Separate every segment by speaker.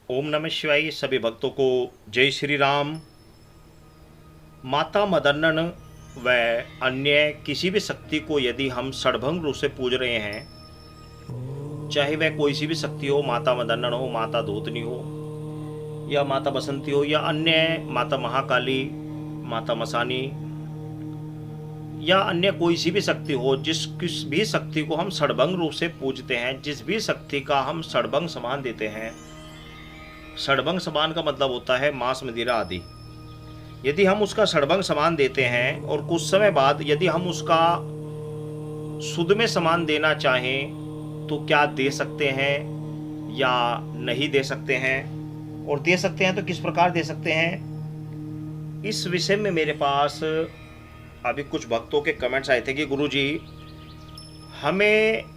Speaker 1: ओम नमः शिवाय। सभी भक्तों को जय श्री राम। माता मदन्नन व अन्य किसी भी शक्ति को यदि हम षड्भंग रूप से पूज रहे हैं, चाहे वह कोई सी भी शक्ति हो, माता मदन्नन हो, माता धूतनी हो, या माता बसंती हो, या अन्य माता महाकाली, माता मसानी, या अन्य कोई सी भी शक्ति हो, जिस किस भी शक्ति को हम षड्भंग रूप से पूजते हैं, जिस भी शक्ति का हम षड्भंग समान देते हैं। षड्भंग समान का मतलब होता है मांस मदिरा आदि। यदि हम उसका षड्भंग समान देते हैं और कुछ समय बाद यदि हम उसका शुद्ध में समान देना चाहें तो क्या दे सकते हैं या नहीं दे सकते हैं, और दे सकते हैं तो किस प्रकार दे सकते हैं, इस विषय में मेरे पास अभी कुछ भक्तों के कमेंट्स आए थे कि गुरुजी, हमें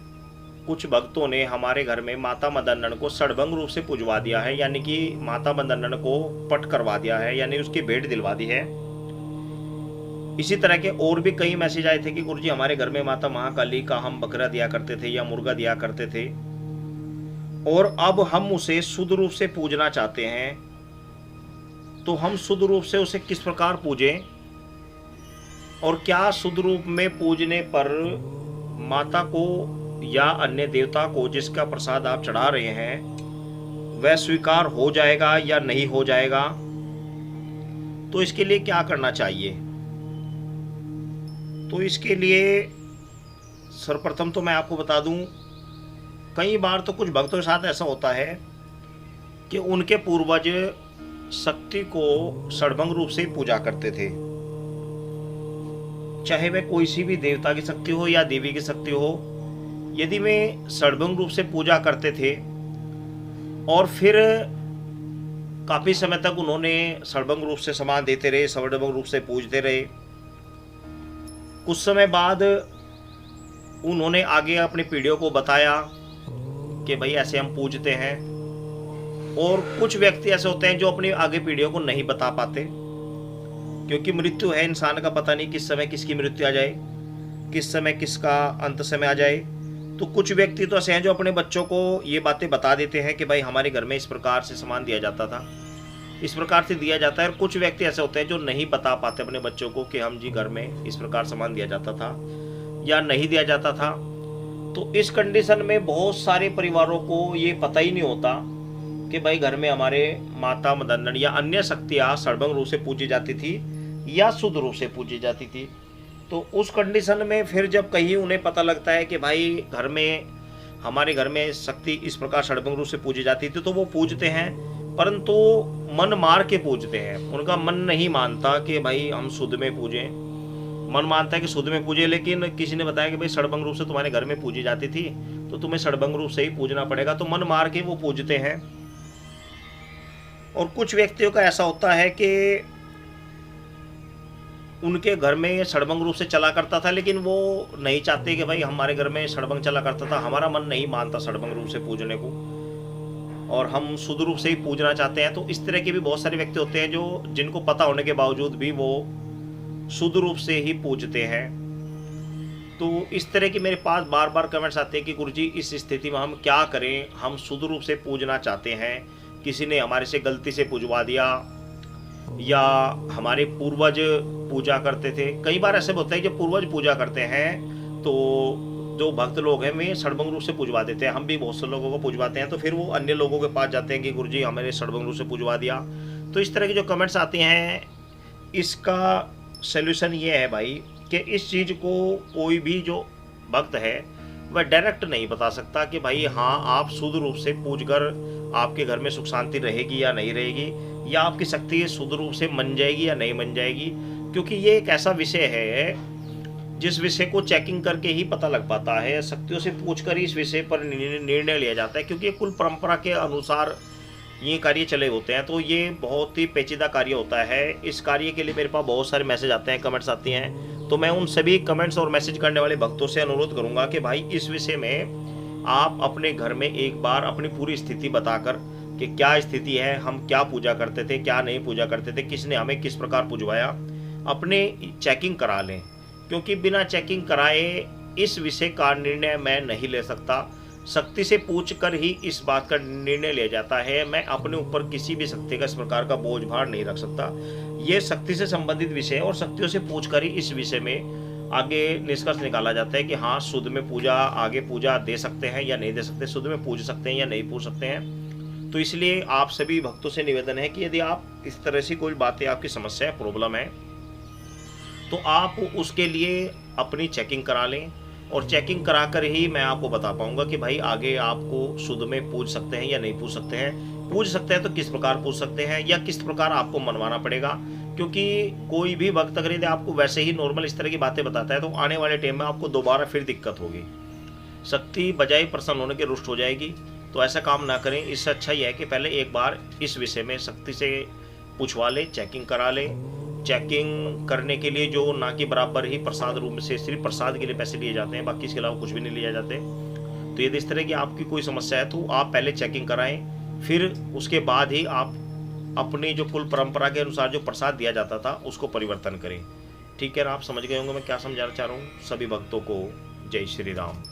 Speaker 1: कुछ भक्तों ने हमारे घर में माता मदन्नन को षड्भंग रूप से पूजवा दिया है, यानी कि माता मदन्नन को पट करवा दिया है, यानी उसकी भेंट दिलवा दी है। इसी तरह के और भी कई मैसेज आए थे कि गुरुजी, हमारे घर में माता महाकाली का हम बकरा दिया करते थे या मुर्गा दिया करते थे, और अब हम उसे शुद्ध रूप से पूजना चाहते हैं, तो हम शुद्ध रूप से उसे किस प्रकार पूजें, और क्या शुद्ध रूप में पूजने पर माता को या अन्य देवता को जिसका प्रसाद आप चढ़ा रहे हैं वह स्वीकार हो जाएगा या नहीं हो जाएगा, तो इसके लिए क्या करना चाहिए। तो इसके लिए सर्वप्रथम तो मैं आपको बता दूं, कई बार तो कुछ भक्तों के साथ ऐसा होता है कि उनके पूर्वज शक्ति को षड्भंग रूप से पूजा करते थे, चाहे वह कोई सी भी देवता की शक्ति हो या देवी की शक्ति हो। यदि वे षड्भंग रूप से पूजा करते थे और फिर काफ़ी समय तक उन्होंने षड्भंग रूप से समान देते रहे, षड्भंग रूप से पूजते रहे, कुछ समय बाद उन्होंने आगे अपनी पीढ़ियों को बताया कि भाई ऐसे हम पूजते हैं। और कुछ व्यक्ति ऐसे होते हैं जो अपनी आगे पीढ़ियों को नहीं बता पाते, क्योंकि मृत्यु है इंसान का, पता नहीं किस समय किसकी मृत्यु आ जाए, किस समय किसका अंत समय आ जाए। तो कुछ व्यक्ति तो ऐसे हैं जो अपने बच्चों को ये बातें बता देते हैं कि भाई हमारे घर में इस प्रकार से सामान दिया जाता था, इस प्रकार से दिया जाता है। और कुछ व्यक्ति ऐसे होते हैं जो नहीं बता पाते अपने बच्चों को कि हम जी घर में इस प्रकार सामान दिया जाता था या नहीं दिया जाता था। तो इस कंडीशन में बहुत सारे परिवारों को ये पता ही नहीं होता कि भाई घर में हमारे माता मदन्नन या अन्य शक्तियाँ षड्भंग रूप से पूजी जाती थी या शुद्ध रूप से पूजी जाती थी। तो उस कंडीशन में फिर जब कहीं उन्हें पता लगता है कि भाई घर में, हमारे घर में शक्ति इस प्रकार षड्भंग रूप से पूजी जाती थी, तो वो पूजते हैं, परंतु मन मार के पूजते हैं। उनका मन नहीं मानता कि भाई हम शुद्ध में पूजें, मन मानता है कि शुद्ध में पूजे, लेकिन किसी ने बताया कि भाई षड्भंग रूप से तुम्हारे घर में पूजी जाती थी तो तुम्हें षड्भंग रूप से ही पूजना पड़ेगा, तो मन मार के वो पूजते हैं। और कुछ व्यक्तियों का ऐसा होता है कि उनके घर में षड्भंग रूप से चला करता था, लेकिन वो नहीं चाहते कि भाई हमारे घर में षड्भंग चला करता था, हमारा मन नहीं मानता षड्भंग रूप से पूजने को, और हम शुद्ध रूप से ही पूजना चाहते हैं। तो इस तरह के भी बहुत सारे व्यक्ति होते हैं जो जिनको पता होने के बावजूद भी वो शुद्ध रूप से ही पूजते हैं। तो इस तरह की मेरे पास बार बार कमेंट्स आते हैं कि गुरुजी, इस स्थिति में हम क्या करें, हम शुद्ध रूप से पूजना चाहते हैं, किसी ने हमारे से गलती से पूजवा दिया, या हमारे पूर्वज पूजा करते थे। कई बार ऐसे होता है कि पूर्वज पूजा करते हैं तो जो भक्त लोग हैं वे षड्भंग रूप से पूजवा देते हैं, हम भी बहुत से लोगों को पूजवाते हैं, तो फिर वो अन्य लोगों के पास जाते हैं कि गुरुजी हमें षड्भंग रूप से पूजवा दिया। तो इस तरह के जो कमेंट्स आते हैं, इसका सल्यूशन ये है भाई कि इस चीज़ को कोई भी जो भक्त है वह डायरेक्ट नहीं बता सकता कि भाई हाँ, आप शुद्ध रूप से पूज कर आपके घर में सुख शांति रहेगी या नहीं रहेगी, या आपकी शक्ति शुद्ध रूप से मन जाएगी या नहीं मन जाएगी। क्योंकि ये एक ऐसा विषय है जिस विषय को चेकिंग करके ही पता लग पाता है, शक्तियों से पूछकर ही इस विषय पर निर्णय लिया जाता है, क्योंकि ये कुल परंपरा के अनुसार ये कार्य चले होते हैं। तो ये बहुत ही पेचीदा कार्य होता है। इस कार्य के लिए मेरे पास बहुत सारे मैसेज आते हैं, कमेंट्स आती हैं, तो मैं उन सभी कमेंट्स और मैसेज करने वाले भक्तों से अनुरोध करूंगा कि भाई इस विषय में आप अपने घर में एक बार अपनी पूरी स्थिति बताकर कि क्या स्थिति है, हम क्या पूजा करते थे, क्या नहीं पूजा करते थे, किसने हमें किस प्रकार पूजवाया, अपने चेकिंग करा लें। क्योंकि बिना चेकिंग कराए इस विषय का निर्णय मैं नहीं ले सकता। शक्ति से पूछ कर ही इस बात का निर्णय लिया जाता है। मैं अपने ऊपर किसी भी शक्ति का इस प्रकार का बोझ भार नहीं रख सकता। ये शक्ति से संबंधित विषय है और शक्तियों से पूछ कर ही इस विषय में आगे निष्कर्ष निकाला जाता है कि हाँ, शुद्ध में पूजा, आगे पूजा दे सकते हैं या नहीं दे सकते, शुद्ध में पूज सकते हैं या नहीं पूज सकते हैं। तो इसलिए आप सभी भक्तों से निवेदन है कि यदि आप इस तरह से कोई बातें, आपकी समस्या है, प्रॉब्लम है, तो आप उसके लिए अपनी चेकिंग करा लें और चेकिंग करा कर ही मैं आपको बता पाऊंगा कि भाई आगे आपको शुद्ध में पूज सकते हैं या नहीं पूज सकते हैं। पूज सकते हैं तो किस प्रकार पूज सकते हैं या किस प्रकार आपको मनवाना पड़ेगा, क्योंकि कोई भी भक्त अगर यदि आपको वैसे ही नॉर्मल इस तरह की बातें बताता है तो आने वाले टाइम में आपको दोबारा फिर दिक्कत होगी। शक्ति बजाय प्रसन्न होने के रुष्ट हो जाएगी। तो ऐसा काम ना करें। इससे अच्छा ही है कि पहले एक बार इस विषय में शक्ति से पूछवा ले, चेकिंग करा ले। चेकिंग करने के लिए जो ना कि बराबर ही प्रसाद रूप से सिर्फ प्रसाद के लिए पैसे लिए जाते हैं, बाकी इसके अलावा कुछ भी नहीं लिए जाते। तो यदि इस तरह की आपकी कोई समस्या है तो आप पहले चेकिंग कराएं, फिर उसके बाद ही आप अपनी जो कुल परंपरा के अनुसार जो प्रसाद दिया जाता था उसको परिवर्तन करें। ठीक है ना, आप समझ गए होंगे मैं क्या समझाना चाह रहा हूँ। सभी भक्तों को जय श्री राम।